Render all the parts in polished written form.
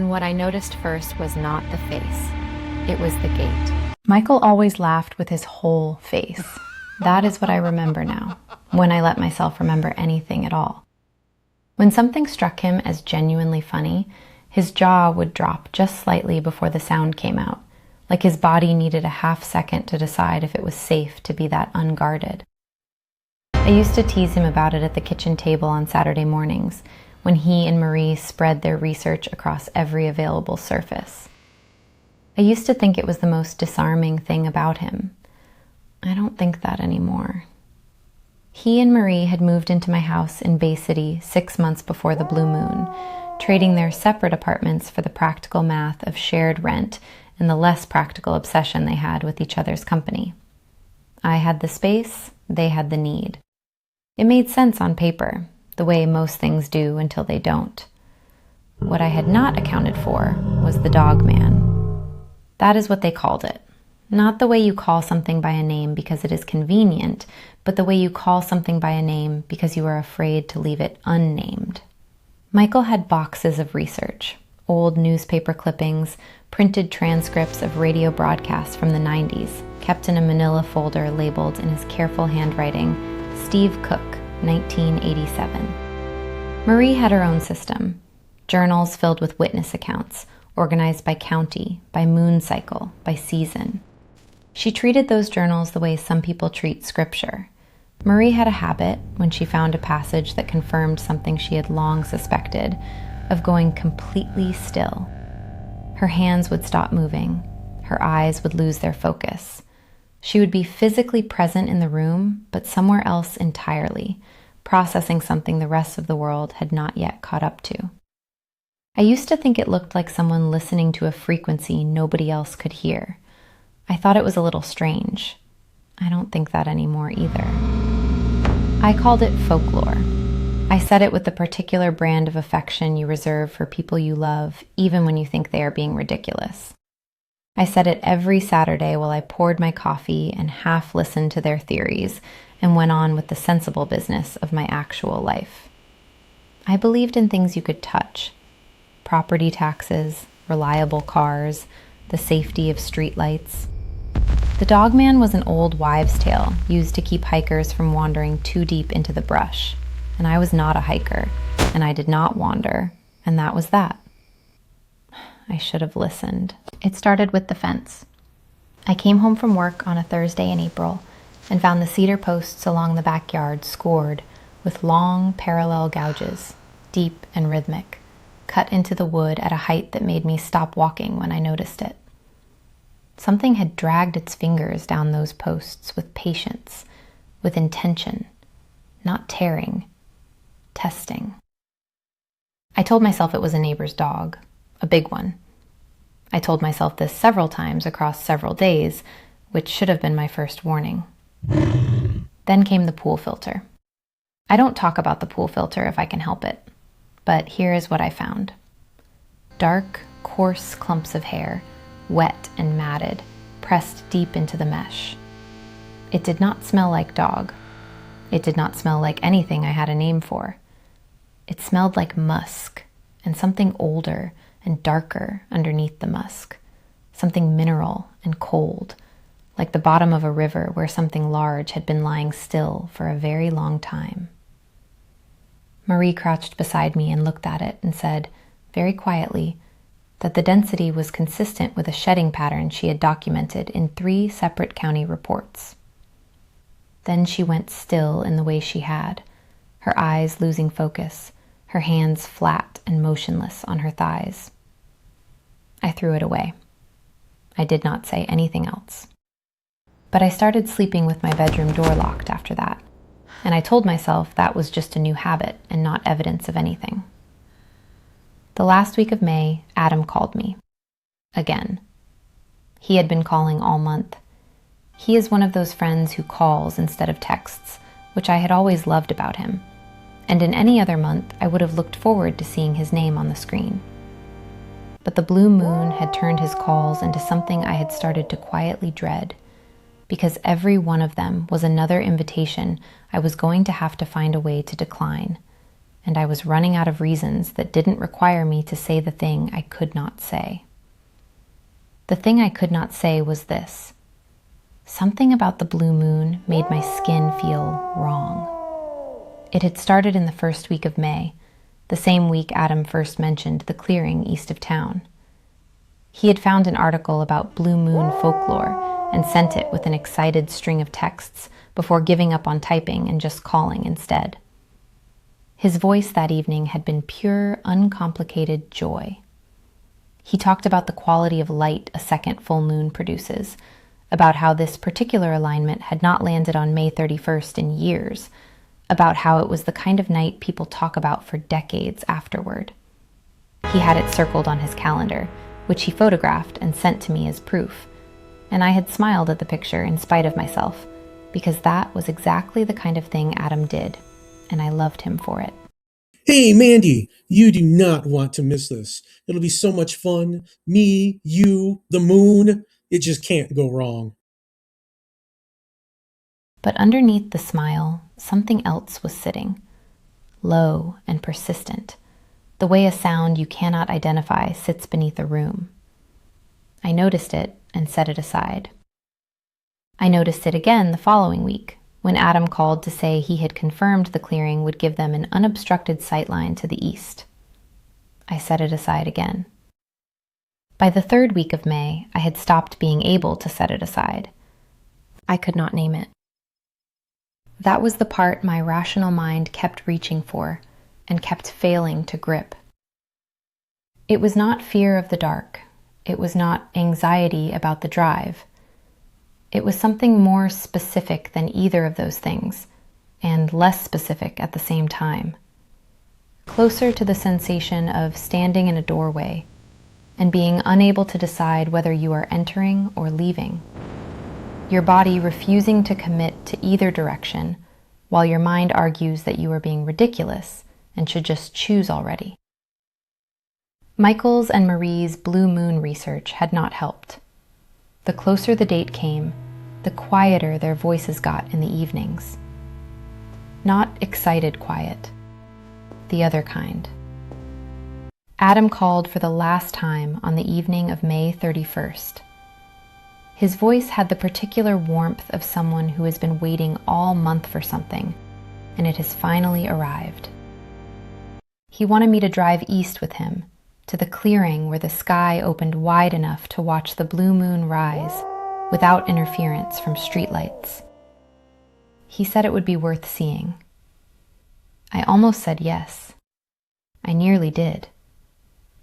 And what I noticed first was not the face. It was the gait. Michael always laughed with his whole face. That is what I remember now, when I let myself remember anything at all. When something struck him as genuinely funny, his jaw would drop just slightly before the sound came out, like his body needed a half second to decide if it was safe to be that unguarded. I used to tease him about it at the kitchen table on Saturday mornings, when he and Marie spread their research across every available surface. I used to think it was the most disarming thing about him. I don't think that anymore. He and Marie had moved into my house in Bay City 6 months before the blue moon, trading their separate apartments for the practical math of shared rent and the less practical obsession they had with each other's company. I had the space, they had the need. It made sense on paper, the way most things do until they don't. What I had not accounted for was the dog man. That is what they called it. Not the way you call something by a name because it is convenient, but the way you call something by a name because you are afraid to leave it unnamed. Michael had boxes of research, old newspaper clippings, printed transcripts of radio broadcasts from the 90s, kept in a manila folder labeled in his careful handwriting, Steve Cook, 1987. Marie had her own system, journals filled with witness accounts, organized by county, by moon cycle, by season. She treated those journals the way some people treat scripture. Marie had a habit, when she found a passage that confirmed something she had long suspected, of going completely still. Her hands would stop moving. Her eyes would lose their focus. She would be physically present in the room, but somewhere else entirely, processing something the rest of the world had not yet caught up to. I used to think it looked like someone listening to a frequency nobody else could hear. I thought it was a little strange. I don't think that anymore either. I called it folklore. I said it with the particular brand of affection you reserve for people you love, even when you think they are being ridiculous. I said it every Saturday while I poured my coffee and half listened to their theories and went on with the sensible business of my actual life. I believed in things you could touch. Property taxes, reliable cars, the safety of streetlights. The dogman was an old wives' tale used to keep hikers from wandering too deep into the brush. And I was not a hiker, and I did not wander, and that was that. I should have listened. It started with the fence. I came home from work on a Thursday in April and found the cedar posts along the backyard scored with long parallel gouges, deep and rhythmic, cut into the wood at a height that made me stop walking when I noticed it. Something had dragged its fingers down those posts with patience, with intention, not tearing, testing. I told myself it was a neighbor's dog, a big one. I told myself this several times across several days, which should have been my first warning. Then came the pool filter. I don't talk about the pool filter if I can help it, but here is what I found. Dark, coarse clumps of hair, wet and matted, pressed deep into the mesh. It did not smell like dog. It did not smell like anything I had a name for. It smelled like musk, and something older and darker underneath the musk, something mineral and cold, like the bottom of a river where something large had been lying still for a very long time. Marie crouched beside me and looked at it and said, very quietly, that the density was consistent with a shedding pattern she had documented in 3 separate county reports. Then she went still in the way she had, her eyes losing focus, her hands flat and motionless on her thighs. I threw it away. I did not say anything else. But I started sleeping with my bedroom door locked after that, and I told myself that was just a new habit and not evidence of anything. The last week of May, Adam called me. Again. He had been calling all month. He is one of those friends who calls instead of texts, which I had always loved about him. And in any other month, I would have looked forward to seeing his name on the screen. But the blue moon had turned his calls into something I had started to quietly dread, because every one of them was another invitation I was going to have to find a way to decline, and I was running out of reasons that didn't require me to say the thing I could not say. The thing I could not say was this. Something about the blue moon made my skin feel wrong. It had started in the first week of May, the same week Adam first mentioned the clearing east of town. He had found an article about blue moon folklore and sent it with an excited string of texts before giving up on typing and just calling instead. His voice that evening had been pure, uncomplicated joy. He talked about the quality of light a second full moon produces, about how this particular alignment had not landed on May 31st in years, about how it was the kind of night people talk about for decades afterward. He had it circled on his calendar, which he photographed and sent to me as proof, and I had smiled at the picture in spite of myself, because that was exactly the kind of thing Adam did, and I loved him for it. Hey, Mandy, you do not want to miss this. It'll be so much fun. Me, you, the moon. It just can't go wrong. But underneath the smile, something else was sitting, low and persistent, the way a sound you cannot identify sits beneath a room. I noticed it and set it aside. I noticed it again the following week, when Adam called to say he had confirmed the clearing would give them an unobstructed sightline to the east. I set it aside again. By the third week of May, I had stopped being able to set it aside. I could not name it. That was the part my rational mind kept reaching for and kept failing to grip. It was not fear of the dark. It was not anxiety about the drive. It was something more specific than either of those things, and less specific at the same time. Closer to the sensation of standing in a doorway and being unable to decide whether you are entering or leaving. Your body refusing to commit to either direction, while your mind argues that you are being ridiculous and should just choose already. Michael's and Marie's blue moon research had not helped. The closer the date came, the quieter their voices got in the evenings. Not excited quiet, the other kind. Adam called for the last time on the evening of May 31st. His voice had the particular warmth of someone who has been waiting all month for something, and it has finally arrived. He wanted me to drive east with him, to the clearing where the sky opened wide enough to watch the blue moon rise without interference from streetlights. He said it would be worth seeing. I almost said yes. I nearly did.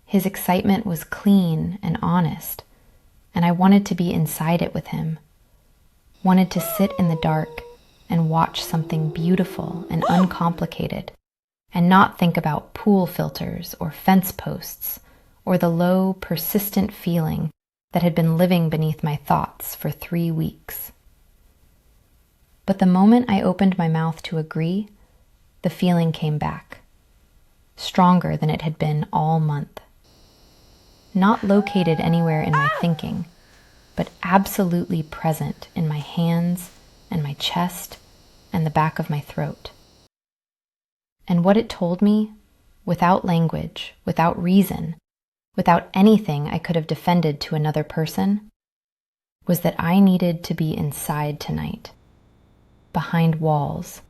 His excitement was clean and honest, and I wanted to be inside it with him, wanted to sit in the dark and watch something beautiful and uncomplicated, and not think about pool filters or fence posts, or the low, persistent feeling that had been living beneath my thoughts for 3 weeks. But the moment I opened my mouth to agree, the feeling came back, stronger than it had been all month. Not located anywhere in my thinking, but absolutely present in my hands and my chest and the back of my throat. And what it told me, without language, without reason, without anything I could have defended to another person, was that I needed to be inside tonight, behind walls,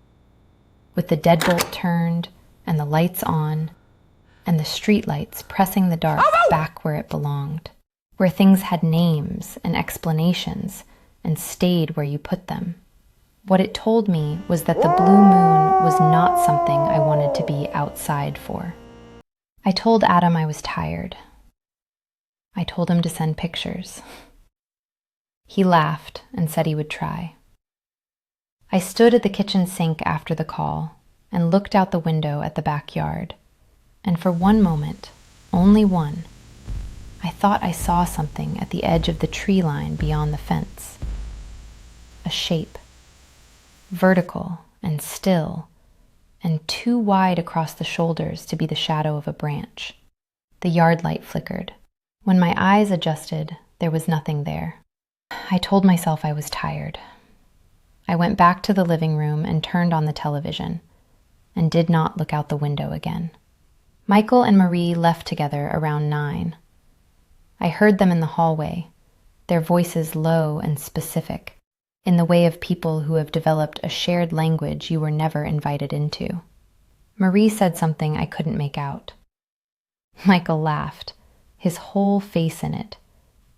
with the deadbolt turned and the lights on, and the streetlights pressing the dark back where it belonged, where things had names and explanations and stayed where you put them. What it told me was that the blue moon was not something I wanted to be outside for. I told Adam I was tired. I told him to send pictures. He laughed and said he would try. I stood at the kitchen sink after the call and looked out the window at the backyard. And for one moment, only one, I thought I saw something at the edge of the tree line beyond the fence. A shape, vertical and still, and too wide across the shoulders to be the shadow of a branch. The yard light flickered. When my eyes adjusted, there was nothing there. I told myself I was tired. I went back to the living room and turned on the television. and did not look out the window again. Michael and Marie left together around 9. I heard them in the hallway, their voices low and specific, in the way of people who have developed a shared language you were never invited into. Marie said something I couldn't make out. Michael laughed, his whole face in it,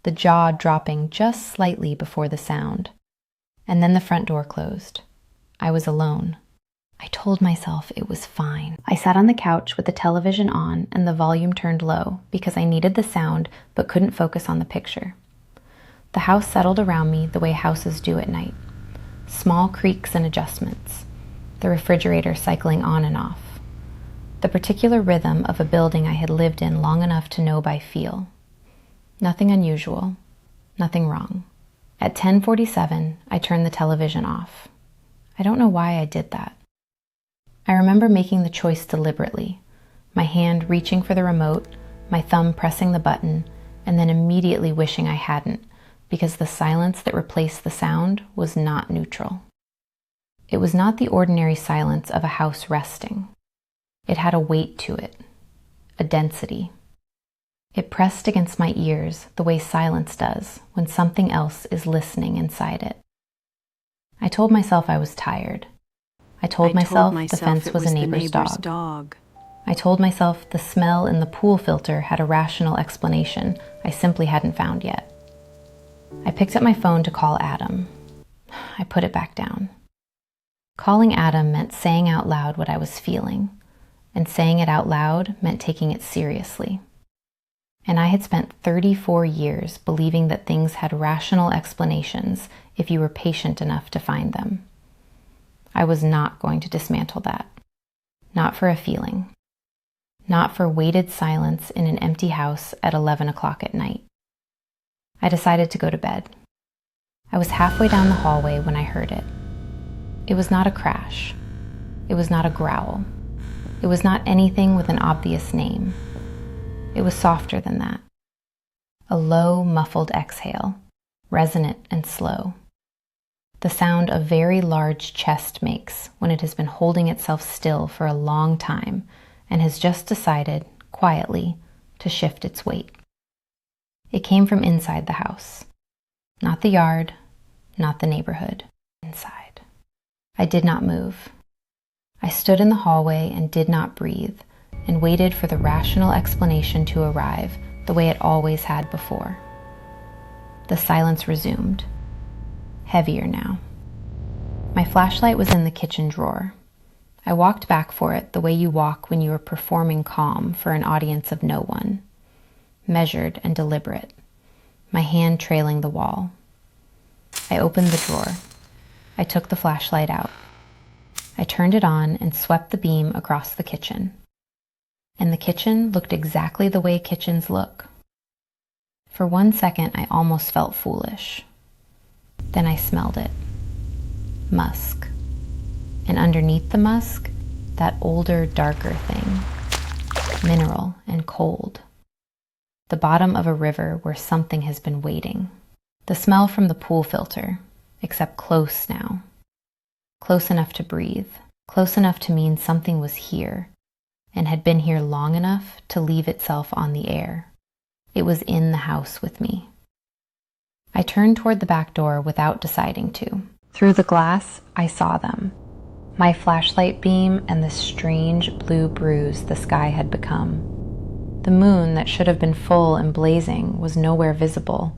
the jaw dropping just slightly before the sound. And then the front door closed. I was alone. I told myself it was fine. I sat on the couch with the television on and the volume turned low because I needed the sound but couldn't focus on the picture. The house settled around me the way houses do at night. Small creaks and adjustments. The refrigerator cycling on and off. The particular rhythm of a building I had lived in long enough to know by feel. Nothing unusual. Nothing wrong. At 10:47, I turned the television off. I don't know why I did that. I remember making the choice deliberately, my hand reaching for the remote, my thumb pressing the button, and then immediately wishing I hadn't, because the silence that replaced the sound was not neutral. It was not the ordinary silence of a house resting. It had a weight to it, a density. It pressed against my ears the way silence does when something else is listening inside it. I told myself I was tired. I told myself the fence was a neighbor's dog. I told myself the smell in the pool filter had a rational explanation I simply hadn't found yet. I picked up my phone to call Adam. I put it back down. Calling Adam meant saying out loud what I was feeling, and saying it out loud meant taking it seriously. And I had spent 34 years believing that things had rational explanations if you were patient enough to find them. I was not going to dismantle that. Not for a feeling. Not for weighted silence in an empty house at 11 o'clock at night. I decided to go to bed. I was halfway down the hallway when I heard it. It was not a crash. It was not a growl. It was not anything with an obvious name. It was softer than that. A low, muffled exhale, resonant and slow. The sound a very large chest makes when it has been holding itself still for a long time and has just decided, quietly, to shift its weight. It came from inside the house. Not the yard, not the neighborhood. Inside. I did not move. I stood in the hallway and did not breathe, and waited for the rational explanation to arrive the way it always had before. The silence resumed, heavier now. My flashlight was in the kitchen drawer. I walked back for it the way you walk when you are performing calm for an audience of no one, measured and deliberate, my hand trailing the wall. I opened the drawer. I took the flashlight out. I turned it on and swept the beam across the kitchen. And the kitchen looked exactly the way kitchens look. For 1 second, I almost felt foolish. Then I smelled it. Musk. And underneath the musk, that older, darker thing. Mineral and cold. The bottom of a river where something has been waiting. The smell from the pool filter, except close now. Close enough to breathe. Close enough to mean something was here, and had been here long enough to leave itself on the air. It was in the house with me. I turned toward the back door without deciding to. Through the glass, I saw them. My flashlight beam and the strange blue bruise the sky had become. The moon that should have been full and blazing was nowhere visible,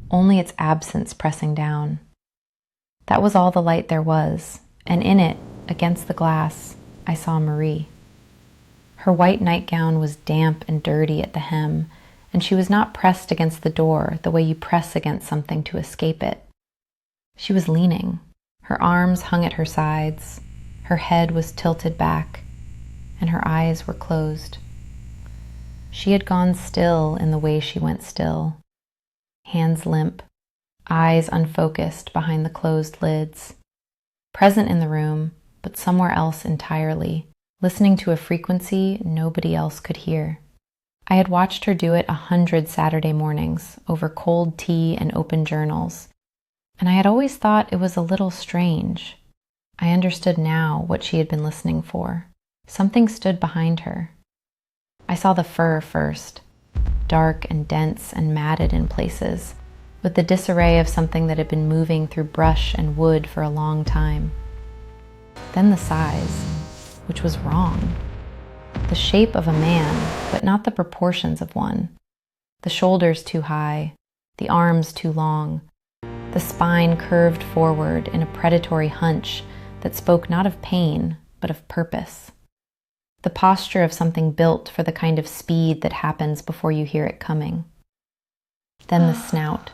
only its absence pressing down. That was all the light there was, and in it, against the glass, I saw Marie. Her white nightgown was damp and dirty at the hem, and she was not pressed against the door the way you press against something to escape it. She was leaning. Her arms hung at her sides, her head was tilted back, and her eyes were closed. She had gone still in the way she went still, hands limp, eyes unfocused behind the closed lids, present in the room, but somewhere else entirely, listening to a frequency nobody else could hear. I had watched her do it 100 Saturday mornings over cold tea and open journals, and I had always thought it was a little strange, I understood now what she had been listening for. Something stood behind her. I saw the fur first, dark and dense and matted in places, with the disarray of something that had been moving through brush and wood for a long time. Then the size, which was wrong. The shape of a man, but not the proportions of one. The shoulders too high, the arms too long, the spine curved forward in a predatory hunch that spoke not of pain, but of purpose. The posture of something built for the kind of speed that happens before you hear it coming. Then the snout.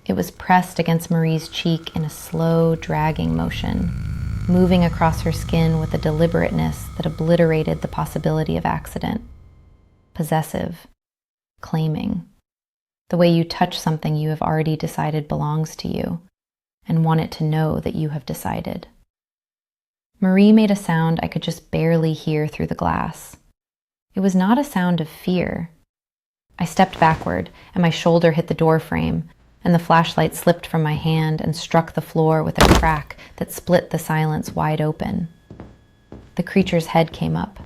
It was pressed against Marie's cheek in a slow, dragging motion, moving across her skin with a deliberateness that obliterated the possibility of accident. Possessive, claiming. The way you touch something you have already decided belongs to you, and want it to know that you have decided. Marie made a sound I could just barely hear through the glass. It was not a sound of fear. I stepped backward, and my shoulder hit the door frame, and the flashlight slipped from my hand and struck the floor with a crack that split the silence wide open. The creature's head came up.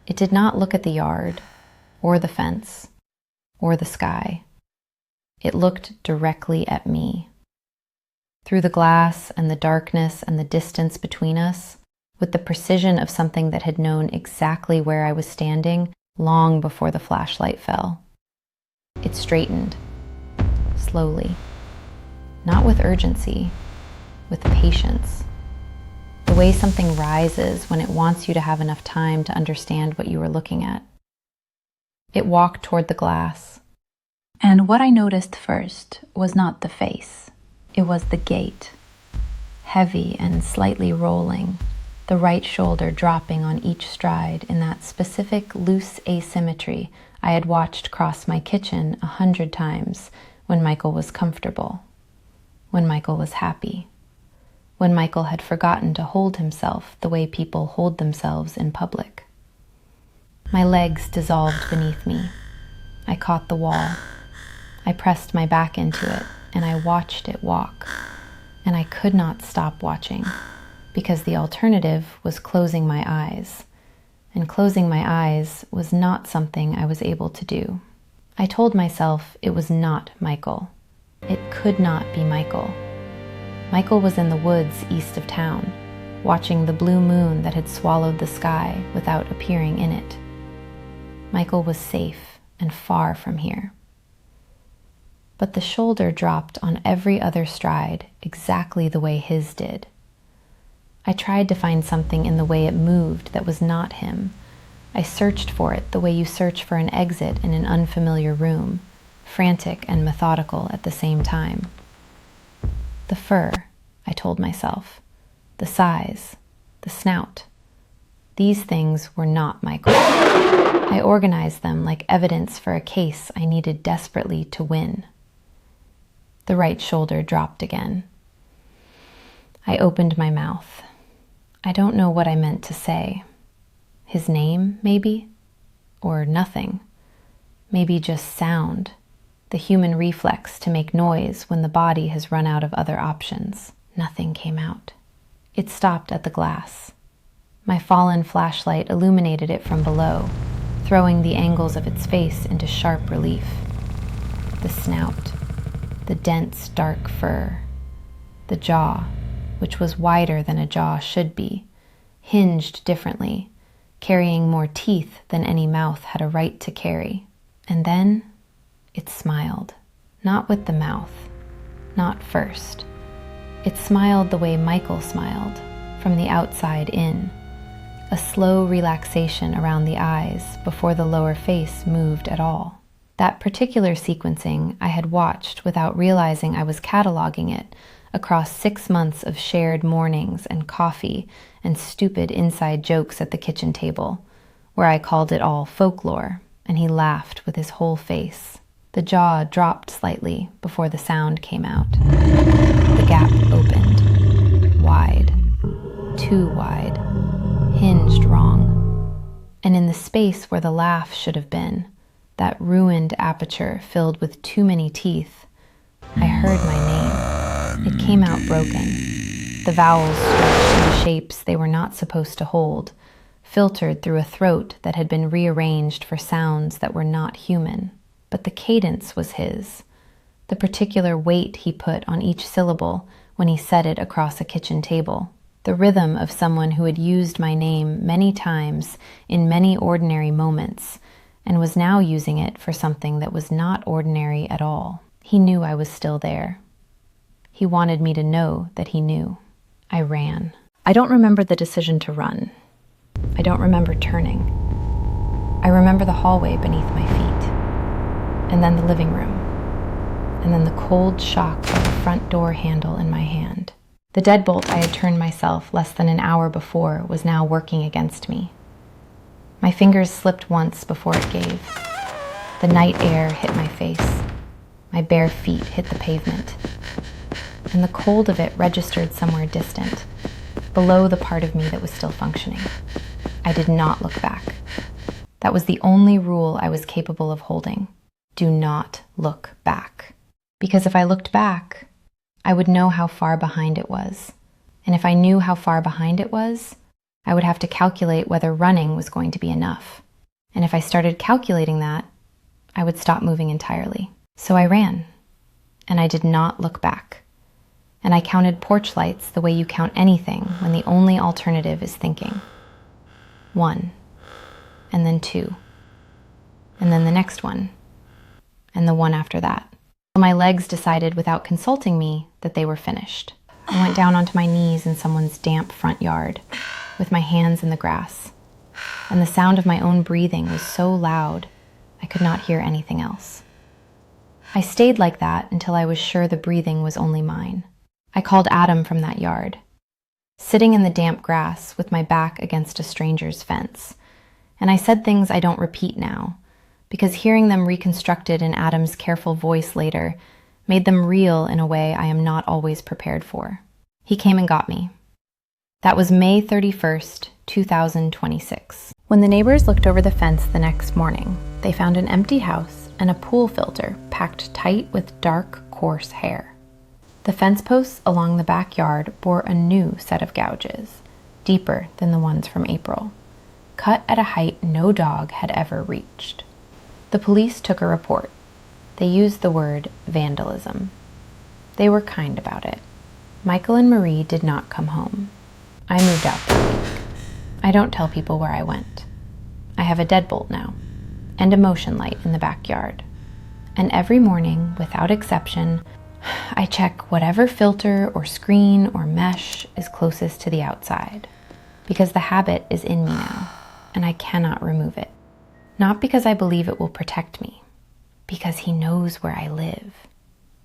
It did not look at the yard, or the fence, or the sky. It looked directly at me. Through the glass and the darkness and the distance between us, with the precision of something that had known exactly where I was standing long before the flashlight fell. It straightened, slowly, not with urgency, with patience. The way something rises when it wants you to have enough time to understand what you are looking at. It walked toward the glass. And what I noticed first was not the face. It was the gait, heavy and slightly rolling, the right shoulder dropping on each stride in that specific loose asymmetry I had watched cross my kitchen 100 times when Michael was comfortable, when Michael was happy, when Michael had forgotten to hold himself the way people hold themselves in public. My legs dissolved beneath me. I caught the wall. I pressed my back into it, and I watched it walk. And I could not stop watching, because the alternative was closing my eyes. And closing my eyes was not something I was able to do. I told myself it was not Michael. It could not be Michael. Michael was in the woods east of town, watching the blue moon that had swallowed the sky without appearing in it. Michael was safe and far from here. But the shoulder dropped on every other stride exactly the way his did. I tried to find something in the way it moved that was not him. I searched for it the way you search for an exit in an unfamiliar room, frantic and methodical at the same time. The fur, I told myself, the size, the snout. These things were not Michael. I organized them like evidence for a case I needed desperately to win. The right shoulder dropped again. I opened my mouth. I don't know what I meant to say. His name, maybe? Or nothing. Maybe just sound. The human reflex to make noise when the body has run out of other options. Nothing came out. It stopped at the glass. My fallen flashlight illuminated it from below, throwing the angles of its face into sharp relief. The snout, the dense, dark fur, the jaw, which was wider than a jaw should be, hinged differently, carrying more teeth than any mouth had a right to carry. And then it smiled, not with the mouth, not first. It smiled the way Michael smiled, from the outside in, a slow relaxation around the eyes before the lower face moved at all. That particular sequencing I had watched without realizing I was cataloging it across 6 months of shared mornings and coffee and stupid inside jokes at the kitchen table, where I called it all folklore, and he laughed with his whole face. The jaw dropped slightly before the sound came out. The gap opened, wide, too wide, hinged wrong. And in the space where the laugh should have been, that ruined aperture filled with too many teeth, I heard my name. It came out broken. The vowels stretched into shapes they were not supposed to hold, filtered through a throat that had been rearranged for sounds that were not human. But the cadence was his, the particular weight he put on each syllable when he said it across a kitchen table, the rhythm of someone who had used my name many times in many ordinary moments and was now using it for something that was not ordinary at all. He knew I was still there. He wanted me to know that he knew. I ran. I don't remember the decision to run. I don't remember turning. I remember the hallway beneath my feet, and then the living room, and then the cold shock of the front door handle in my hand. The deadbolt I had turned myself less than an hour before was now working against me. My fingers slipped once before it gave. The night air hit my face. My bare feet hit the pavement, and the cold of it registered somewhere distant, below the part of me that was still functioning. I did not look back. That was the only rule I was capable of holding. Do not look back. Because if I looked back, I would know how far behind it was. And if I knew how far behind it was, I would have to calculate whether running was going to be enough. And if I started calculating that, I would stop moving entirely. So I ran, and I did not look back. And I counted porch lights the way you count anything when the only alternative is thinking. 1, and then 2, and then the next one, and the one after that. My legs decided without consulting me that they were finished. I went down onto my knees in someone's damp front yard, with my hands in the grass, and the sound of my own breathing was so loud I could not hear anything else. I stayed like that until I was sure the breathing was only mine. I called Adam from that yard, sitting in the damp grass with my back against a stranger's fence, and I said things I don't repeat now, because hearing them reconstructed in Adam's careful voice later made them real in a way I am not always prepared for. He came and got me. That was May 31st, 2026. When the neighbors looked over the fence the next morning, they found an empty house and a pool filter packed tight with dark, coarse hair. The fence posts along the backyard bore a new set of gouges, deeper than the ones from April, cut at a height no dog had ever reached. The police took a report. They used the word vandalism. They were kind about it. Michael and Marie did not come home. I moved out that week. I don't tell people where I went. I have a deadbolt now, and a motion light in the backyard. And every morning, without exception, I check whatever filter or screen or mesh is closest to the outside, because the habit is in me now, and I cannot remove it. Not because I believe it will protect me, because he knows where I live,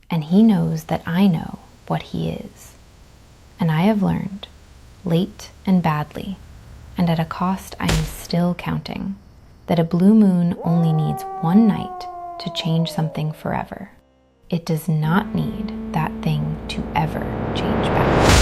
and he knows that I know what he is. And I have learned, late and badly, and at a cost I am still counting, that a blue moon only needs one night to change something forever. It does not need that thing to ever change back.